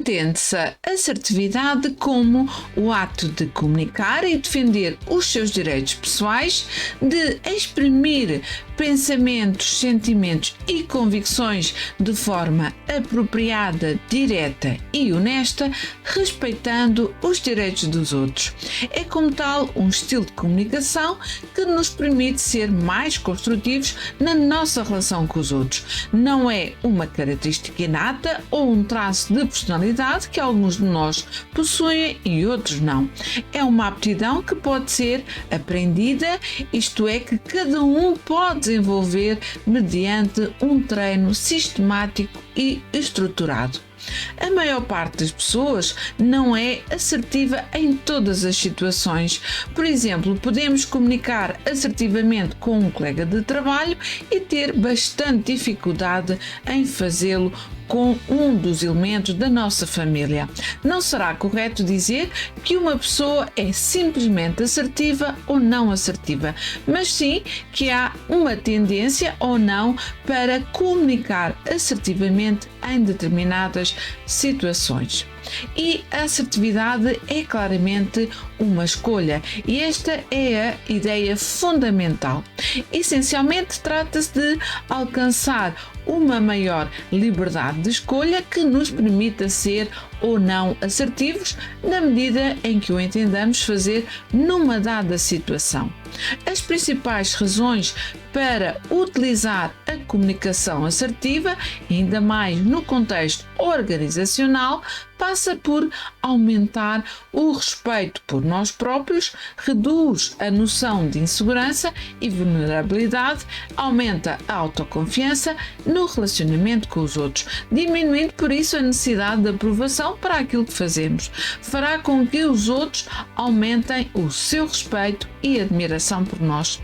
Entende-se a assertividade como o ato de comunicar e defender os seus direitos pessoais, de exprimir pensamentos, sentimentos e convicções de forma apropriada, direta e honesta, respeitando os direitos dos outros. É, como tal, um estilo de comunicação que nos permite ser mais construtivos na nossa relação com os outros. Não é uma característica inata ou um traço de personalidade que alguns de nós possuem e outros não. É uma aptidão que pode ser aprendida, isto é, que cada um pode desenvolver mediante um treino sistemático e estruturado. A maior parte das pessoas não é assertiva em todas as situações. Por exemplo, podemos comunicar assertivamente com um colega de trabalho e ter bastante dificuldade em fazê-lo com um dos elementos da nossa família. Não será correto dizer que uma pessoa é simplesmente assertiva ou não assertiva, mas sim que há uma tendência ou não para comunicar assertivamente em determinadas situações. E a assertividade é claramente uma escolha, e esta é a ideia fundamental. Essencialmente, trata-se de alcançar uma maior liberdade de escolha que nos permita ser ou não assertivos na medida em que o entendamos fazer numa dada situação. As principais razões para utilizar a comunicação assertiva, ainda mais no contexto organizacional, passa por aumentar o respeito por nós próprios, reduz a noção de insegurança e vulnerabilidade, aumenta a autoconfiança no relacionamento com os outros, diminuindo por isso a necessidade de aprovação para aquilo que fazemos. Fará com que os outros aumentem o seu respeito e admiração por nós.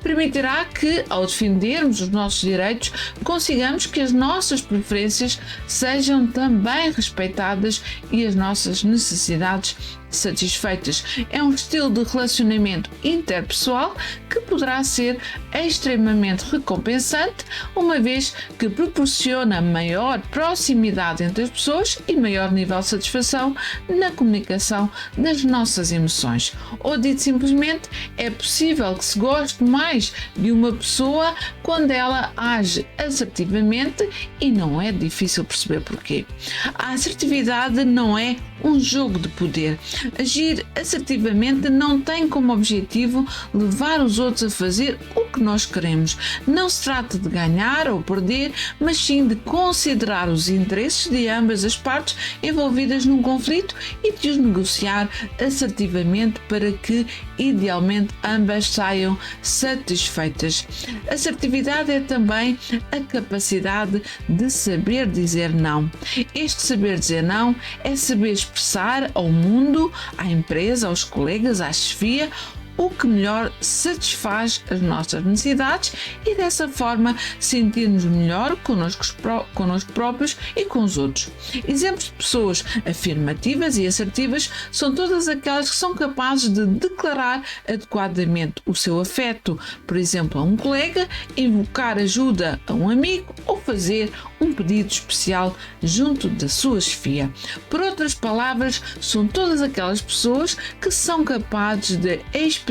Permitirá que, ao defendermos os nossos direitos, consigamos que as nossas preferências sejam também respeitadas e as nossas necessidades satisfeitas. É um estilo de relacionamento interpessoal que poderá ser extremamente recompensante, uma vez que proporciona maior proximidade entre as pessoas e maior nível de satisfação na comunicação das nossas emoções. Ou dito simplesmente, é possível que se goste mais de uma pessoa quando ela age assertivamente, e não é difícil perceber porquê. A assertividade não é um jogo de poder. Agir assertivamente não tem como objetivo levar os outros a fazer o que nós queremos. Não se trata de ganhar ou perder, mas sim de considerar os interesses de ambas as partes envolvidas num conflito e de os negociar assertivamente para que, idealmente, ambas saiam satisfeitas. Assertividade é também a capacidade de saber dizer não. Este saber dizer não é saber expressar ao mundo, à empresa, aos colegas, à chefia, o que melhor satisfaz as nossas necessidades e dessa forma sentir-nos melhor connosco próprios e com os outros. Exemplos de pessoas afirmativas e assertivas são todas aquelas que são capazes de declarar adequadamente o seu afeto, por exemplo, a um colega, invocar ajuda a um amigo ou fazer um pedido especial junto da sua chefia. Por outras palavras, são todas aquelas pessoas que são capazes de exprimir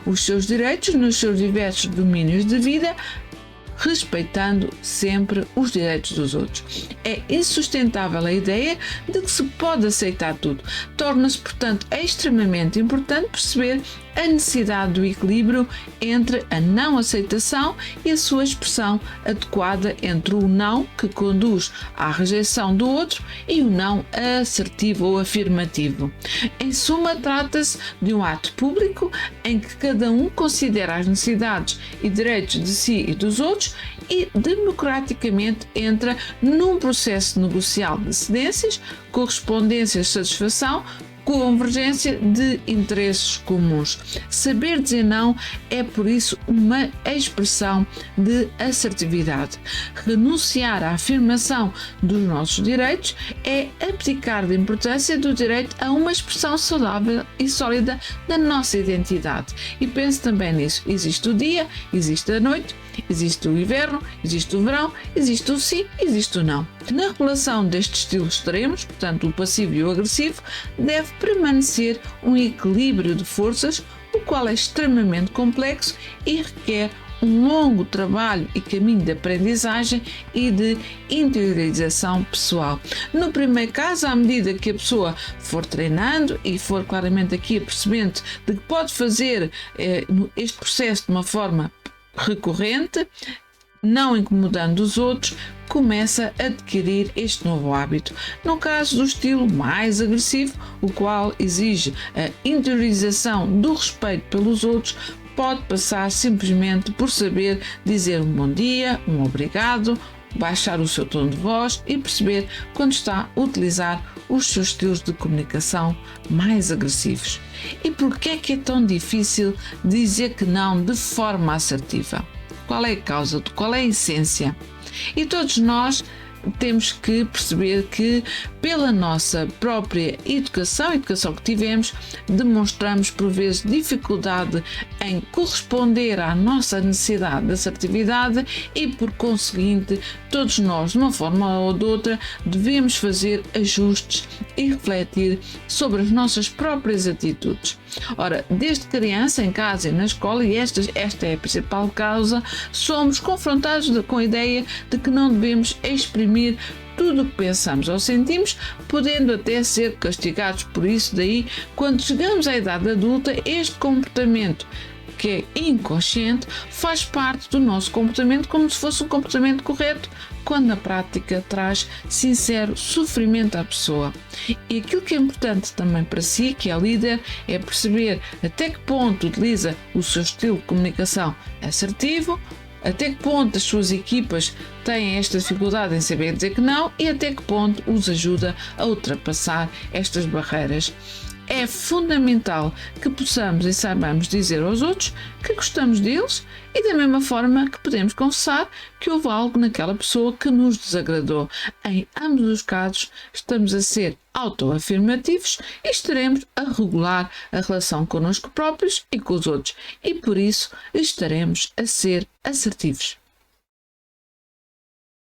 os seus direitos nos seus diversos domínios de vida, respeitando sempre os direitos dos outros. É insustentável a ideia de que se pode aceitar tudo. Torna-se, portanto, extremamente importante perceber a necessidade do equilíbrio entre a não aceitação e a sua expressão adequada entre o não, que conduz à rejeição do outro, e o não assertivo ou afirmativo. Em suma, trata-se de um ato público em que cada um considera as necessidades e direitos de si e dos outros e democraticamente entra num processo negocial de cedências, correspondências de satisfação, convergência de interesses comuns. Saber dizer não é, por isso, uma expressão de assertividade. Renunciar à afirmação dos nossos direitos é abdicar da importância do direito a uma expressão saudável e sólida da nossa identidade. E pense também nisso. Existe o dia, existe a noite, existe o inverno, existe o verão, existe o sim, existe o não. Na relação destes estilos extremos, portanto o passivo e o agressivo, deve permanecer um equilíbrio de forças, o qual é extremamente complexo e requer um longo trabalho e caminho de aprendizagem e de interiorização pessoal. No primeiro caso, à medida que a pessoa for treinando e for claramente aqui apercebendo de que pode fazer este processo de uma forma recorrente, não incomodando os outros, começa a adquirir este novo hábito. No caso do estilo mais agressivo, o qual exige a interiorização do respeito pelos outros, pode passar simplesmente por saber dizer um bom dia, um obrigado, baixar o seu tom de voz e perceber quando está a utilizar os seus estilos de comunicação mais agressivos. E por que é tão difícil dizer que não de forma assertiva? Qual é a causa? Qual é a essência? E todos nós temos que perceber que, pela nossa própria educação que tivemos, demonstramos por vezes dificuldade em corresponder à nossa necessidade de assertividade e, por conseguinte, todos nós, de uma forma ou de outra, devemos fazer ajustes e refletir sobre as nossas próprias atitudes. Ora, desde criança, em casa e na escola, e esta é a principal causa, somos confrontados com a ideia de que não devemos exprimir tudo o que pensamos ou sentimos, podendo até ser castigados por isso. Daí, quando chegamos à idade adulta, este comportamento, que é inconsciente, faz parte do nosso comportamento como se fosse um comportamento correto, quando na prática traz sincero sofrimento à pessoa. E aquilo que é importante também para si, que é líder, é perceber até que ponto utiliza o seu estilo de comunicação assertivo, até que ponto as suas equipas têm esta dificuldade em saber dizer que não e até que ponto os ajuda a ultrapassar estas barreiras. É fundamental que possamos e saibamos dizer aos outros que gostamos deles e da mesma forma que podemos confessar que houve algo naquela pessoa que nos desagradou. Em ambos os casos, estamos a ser autoafirmativos e estaremos a regular a relação connosco próprios e com os outros, e por isso estaremos a ser assertivos.